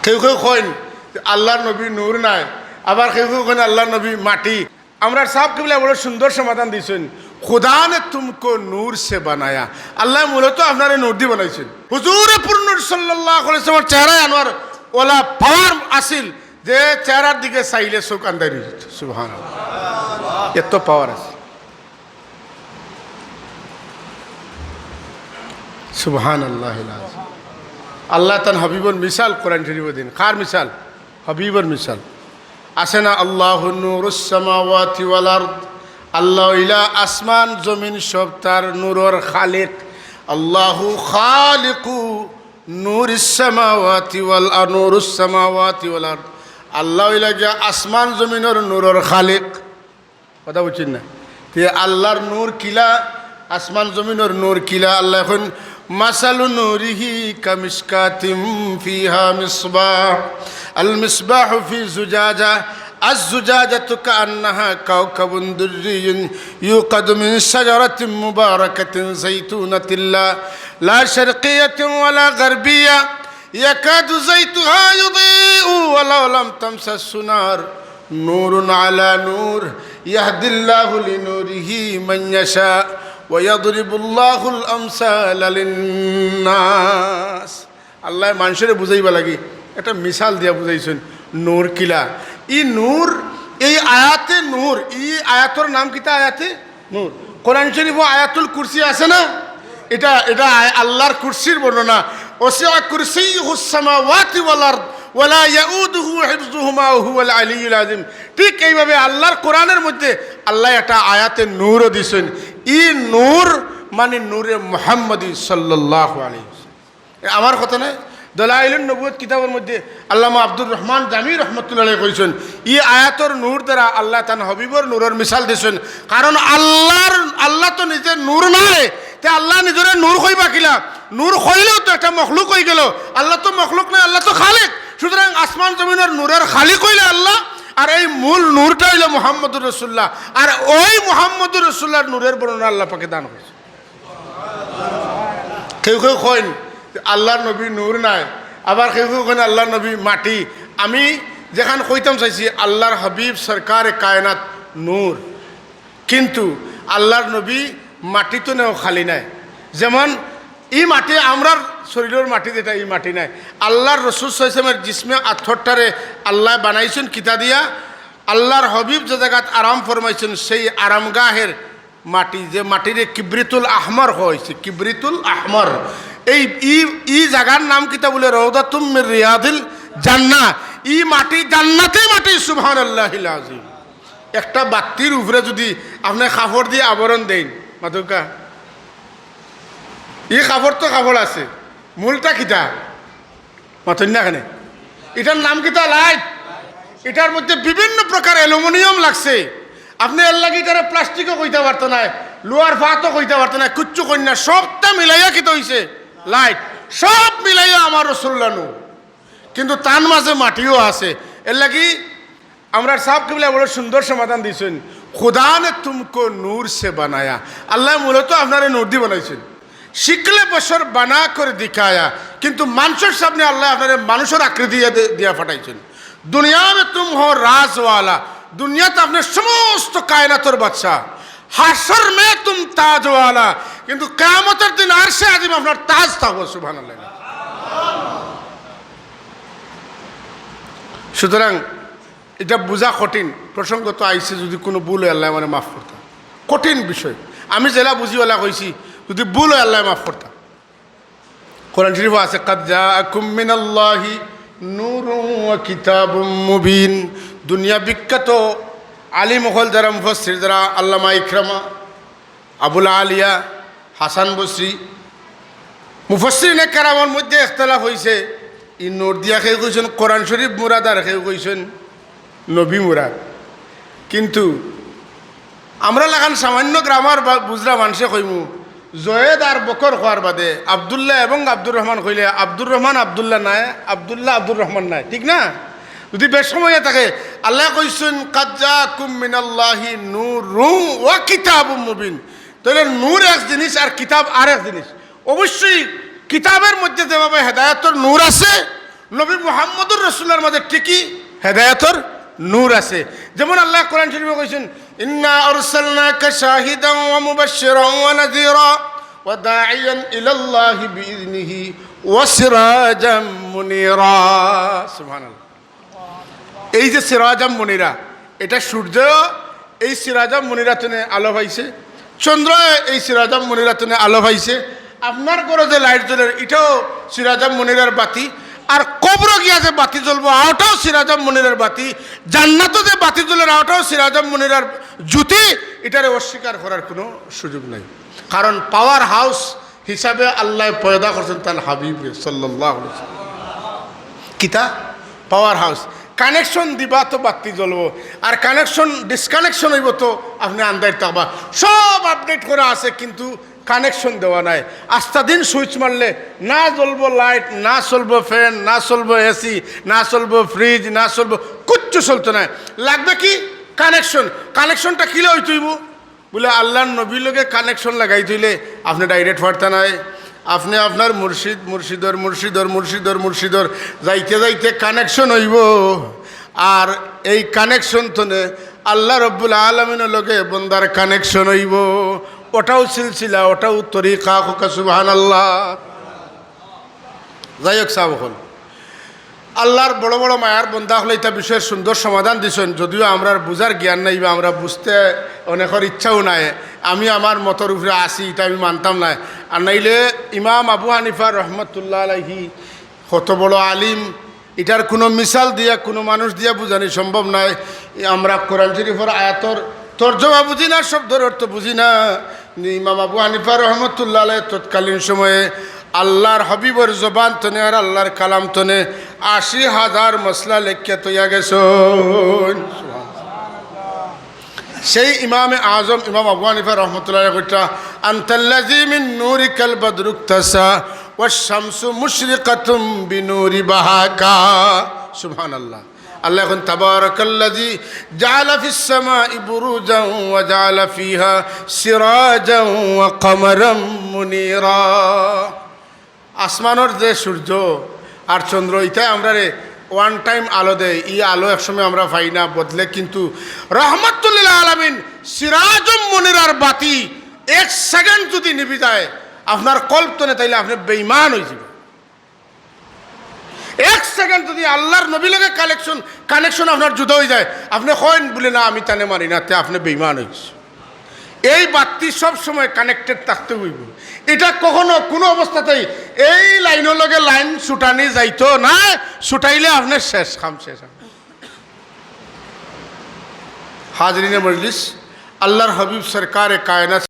কেউ কেউ কইন আল্লাহর নবী নূর নাই, আবার কেউ কেউ কইন আল্লাহর নবী মাটি। আমরা সাহেব কিবলা বড় সুন্দর সমাধান দিয়েছেন, খুদা নে তুমকো নূর সে বানায়া। আল্লাহ মূলত আপনার নূর দিয়ে বানাইছেন। হুজুরে পূর্ণ সাল্লাল্লাহু আলাইহি ওয়াসাল্লামের চেহারায় আনোয়ার ওলা পাওয়ার আসিল যে চেহারার দিকে চাইলে চোখ আন্দাই দিচ্ছে। সুবহানাল্লাহ, এত পাওয়ার আছে। সুবহানাল্লাহ। আল্লাহ তান হাবিবর মিসাল কোরআন শরীফ দিন। কার মিসাল? হাবিবর মিসাল আছে না? আল্লাহু নূরুস সামাওয়াতি ওয়াল আরদ, আল্লাহ ইলা আসমান জমিন সব তার নূরের খালিক। আল্লাহু খালিকু নূরিস সামাওয়াতি ওয়াল আরদ, নূরুস সামাওয়াতি ওয়াল আরদ, আল্লাহ ইলা গিয়া আসমান জমিনের নূরের খালিক। কথা বুঝছেন না? তে আল্লাহর নূর কিলা, আসমান জমিনের নূর কিলা। আল্লাহ এখন মাসালু নূরিহি কামিশকাতিম ফিহা মিসবাহ, আল মিসবাহু ফি জুজাজা, আজ-জুজাজাতু কাআন্নাহা কাওকাবুন দুররিয়্যুন ইউকাদু মিন শাজারাতিন মুবারাকাতিন যাইতুনাতিন লা শারকিয়্যাতিন ওয়ালা গারবিয়্যা ইয়াকাদু যাইতুহা ইউদিউ ওয়ালাউ লাম তামসাসহু নার নূরুন আলা নূর ইয়াহদিল্লাহু লিনূরিহি মান ইয়াশা ওয়ায়াদরিবুল্লাহুল আমসালা লিন্নাস। আল্লাহ মানুষের বুঝাইবা লাগি একটা মিসাল দিয়া বুঝাইছেন নূর কিলা। ই নূর, এই আয়াতে নূর, ই আয়াতর নাম কিতা? আয়াতে নূর। কোরআন শরীফ আয়াতুল কুরসি আছে না? এটা এটা আল্লাহর কুরসির বর্ণনা। ওয়াসিআ কুরসিয়্যুহুস সামাওয়াতি ওয়াল আরদ ওয়ালা ইয়াউদুহু হিফযুহুমা ওয়া হুয়াল আলিয়্যুল আযীম। ঠিক এইভাবে আল্লাহর কোরআনের মধ্যে আল্লাহ একটা আয়াতে নূরও দিছেন। ই নূর মানে নূরে মুহাম্মদী সাল্লাল্লাহু আলাইহি ওয়াসাল্লাম। আমার কথা নয়, দলাইলুন নবুয়ত কিতাবের মধ্যে আল্লামা আব্দুর রহমান জামি রহমতুল্লাহ আলাইহি কইছেন ই আয়াতর নূর দ্বারা আল্লাহ তান হবিবর নূরের মিসাল দিছেন। কারণ আল্লাহ তো নিজের নূর নাই, তে আল্লাহ নিজের নূর কইবা কিলা? নূর কইলেও তো একটা মখলুক হয়ে গেল। আল্লাহ তো মখলুক নাই, আল্লাহ তো খালিক। সুতরাং আসমান জমিনের নূরের খালিক হইলে আল্লাহ, আর এই মূল নূরটা হইল মুহাম্মদুর রাসূলুল্লাহ। আর ওই মুহাম্মদুর রাসূলুল্লাহর নূরের বর্ণনা আল্লাহ পাকে দান করেছে। কেউ কেউ কইন আল্লাহর নবী নূর নাই, আবার কেউ কেউ কইন আল্লাহর নবী মাটি। আমি যেখানে কইতাম চাইছি আল্লাহর হাবিব সরকারে কায়নাত নূর, কিন্তু আল্লাহর নবী মাটি তো নেও খালি নাই। যেমন ই মাটি আমরার শরীরের মাটি যেটা, এই মাটি নাই। আল্লাহর রসুল সাল্লাল্লাহু আলাইহি ওয়াসাল্লামের জিসমে আথরটারে আল্লাহ বানাইছেন কিতা দিয়া? আল্লাহর হাবিব যে জায়গাত আরাম ফরমাইছেন সেই আরামগাহের মাটি, যে মাটিরে কিবরিতুল আহমর হয়েছে, কিবরিতুল আহমর। এই ই জায়গার নাম কিতা বলে? রওদাতুম মির রিয়াদিল জান্নাহ। ই মাটি জান্নাতের মাটি। সুবহানাল্লাহিল আযীম। একটা বাতির উপরে যদি আপনি কাপড় দিয়ে আবরণ দেন, মাদুকা ই কাপড় তো কাপড় আছে, মূলটা কিতা? মাথুন না এখানে, এটার নাম কিতা? লাইট। এটার মধ্যে বিভিন্ন প্রকার অ্যালুমিনিয়াম লাগছে। আপনি এর লাগে এটারে প্লাস্টিকও কইতে পারতো না, লোহার ফাতও কইতে পারতো না, কিচ্ছু কই না। সবটা মিলাইয়া কিতা হইছে? লাইট। সব মিলাইয়া আমার রাসূলুল্লাহ নূর, কিন্তু তার মাঝে মাটিও আছে। এর লাগি আমরা সাহেব কিবলা বড় সুন্দর সমাধান দিয়েছেন, খুদা নে তুমকো নূর সে বানায়া। আল্লাহ মূলত আপনারে নূর দিয়ে বানাইছেন। শিখলে বছর বানা করে দিখায়া, কিন্তু মানুষের সামনে আল্লাহ আপনার মানুষের আকৃতি দিয়া ফাটাইছেন। দুনিয়া মে তুম হো রাজওয়ালা, দুনিয়াতে আপনার সমস্ত কায়নাতর বাদশা। হাসর মে তুম তাজওয়ালা, কিন্তু কিয়ামতের দিন আরশে আজিম আপনার তাজ থাকবে। সুবহানাল্লাহ। সুতরাং এটা বোঝা কঠিন। প্রসঙ্গত আইসে, যদি কোনো ভুল হয় আল্লাহ মানে মাফ করতাম। কঠিন বিষয়, আমি জেলা বুঝিওয়ালা কইছি, যদি ভুল হয় আল্লাহ মাফ করতাম। কোরআন শরীফ আছে কাদ জাআকুম মিনাল্লাহি নূরুন ওয়া কিতাবুম মুবিন। দুনিয়া বিখ্যাত আলিম হল যারা, মুফাসসির যারা, আল্লামা ইকরামা, আবুল আলিয়া, হাসান বসরি, মুফাসসিরিনে কেরামের মধ্যে ইখতিলাফ হয়েছে। ই নূর দিয়া কেউ কইছেন কোরআন শরীফ মুরাদ, আর কেউ কইছেন নবী মুরাদ। কিন্তু আমরা লাগান সামান্য গ্রামার বুঝরা মানুষে কইমু জয়েদ আর বকর হওয়ার বাদে আবদুল্লাহ এবং আব্দুর রহমান কইলে আব্দুর রহমান আবদুল্লাহ নাই, আবদুল্লাহ আব্দুর রহমান নাই, ঠিক না? যদি বেশ সময় থাকে আল্লাহ কইছেন কাদ জাআকুম মিনাল্লাহি নূরুন ওয়া কিতাবুম মুবিন। তাহলে নূর এক জিনিস আর কিতাব আর এক জিনিস। অবশ্যই কিতাবের মধ্যে যেভাবে হেদায়েতের নূর আছে, নবী মুহাম্মদুর রাসূলের মাঝে ঠিকই হেদায়েতর নূর আছে। যেমন আল্লাহ কোরআন শরীফে কইছেন, ইন্না আরসালনাকা শাহিদান ওয়া মুবাশশিরান ওয়া নাযীরা ওয়া দাঈয়ান ইলাল্লাহি বিইذনিহি ওয়া সিরাজাম মুনীরা। সুবহানাল্লাহ। এই যে সিরাজাম মুনীরা, এটা সূর্য এই সিরাজাম মুনীরাতনে আলো পাইছে, চন্দ্র এই সিরাজাম মুনীরাতনে আলো পাইছে, আপনার ঘরে যে লাইট জ্বলে এটাও সিরাজাম মুনীরার বাতি, আর কবর গিয়া যে বাতি জ্বলবো আওটাও সিরাজাম মুনীরার বাতি, জান্নাতে যে বাতি জ্বলে আওটাও সিরাজাম মুনীরার জ্যোতি। এটারে অস্বীকার করার কোনো সুযোগ নাই, কারণ পাওয়ার হাউস হিসাবে আল্লাহ পয়দা করছেন তার হাবিব সাল্লাল্লাহু আলাইহি ওয়াসাল্লাম। কিতা পাওয়ার হাউস, কানেকশন দিবা তো বাতি জ্বলবো, আর কানেকশন ডিসকানেকশন হইব তো আপনি আন্দাজ থাকবা। সব আপডেট করা আছে কিন্তু কানেকশন দেওয়া নাই। আস্তা দিন সুইচ মারলে না জ্বলবো লাইট, না চলবো ফ্যান, না চলবো এসি, না চলবো ফ্রিজ, না চলবো কিচ্ছু চলতো না। লাগবে কি কানেকশন। কানেকশনটা কিলে হই তুইব বলে আল্লাহর নবীর লগে কানেকশন লাগাই তুইলে আপনি ডাইরেক্ট পারতা নাই। আপনি আপনার মুর্শিদর যাইতে যাইতে কানেকশন হইব, আর এই কানেকশন তনে আল্লাহ রব্বুল আলামিনের লগে বন্দার কানেকশন হইব। ওটাও সিলসিলা, ওটাও তরিকা। সুবহানাল্লাহ। যাই হোক সাহেব, হল আল্লাহর বড় বড় মায়ার বন্দা হলে এটা বিষয়ের সুন্দর সমাধান দিছেন, যদিও আমরা বুঝার জ্ঞান নাই বা আমরা বুঝতে অনেকের ইচ্ছাও নাই। আমি আমার মতর উপরে আসি এটা আমি মানতাম না। আর নাইলে ইমাম আবু হানিফা রহমতুল্লাহ আলাইহি কত বড় আলিম, এটার কোনো মিসাল দিয়া কোনো মানুষ দিয়া বুঝানি সম্ভব নয়। আমরা কোরআন শরীফের আয়াতর তর্জমা বুঝি না, শব্দের অর্থ বুঝি না। ইমাম আবু হানিফা রহমতুল্লাহ আলাইহি তৎকালীন সময়ে আল্লাহর হাবিবর জবান তনে আর আল্লাহর কালাম তনে ৮০,০০০ মশলা লেখিয়া তৈয়া গেছ। সেই ইমামে আজম ইমাম আবু হানিফা রহমতুল্লাহ কইটা, আনতাল্লাযী মিন নূরিকাল বাদরুকতাসা ওয়াশ শামসু মুশরিকাতুম বিনূরি বাহাকা। সুবহানাল্লাহ। আল্লাহ এখন তাবারাকাল্লাযী জাআলা ফিস সামাই বুরুজান ওয়া জাআলা ফিহা সিরাজান ওয়া কমারাম মুনীরা। আসমানের যে সূর্য আর চন্দ্র এটাই আমরা ওয়ান টাইম আলো দেয়। এই আলো একসময় আমরা পাই না, বদলে কিন্তু রহমাতুল আলামিন সিরাজুম মুনীরার বাতি 1 সেকেন্ড যদি নিভে যায় আপনার কল্পনে, তাইলে আপনি বেঈমান হয়ে যাবেন। 1 সেকেন্ড যদি আল্লাহর নবীর লগে কানেকশন আপনার জুদা হয়ে যায়, আপনি কইন বলে না আমি তানে মারি না, তে আপনি বেঈমান হয়েছে। এই বাতি সব সময় কানেক্টেড থাকতে হইব। এটা কখনো কোনো অবস্থাতেই এই লাইনের লগে লাইন ছুটানি যাইতো না, ছুটাইলে আপনার শেষ খাম শেষ। হাজরিনে মজলিস, আল্লাহর হাবিব সরকারে কায়নাত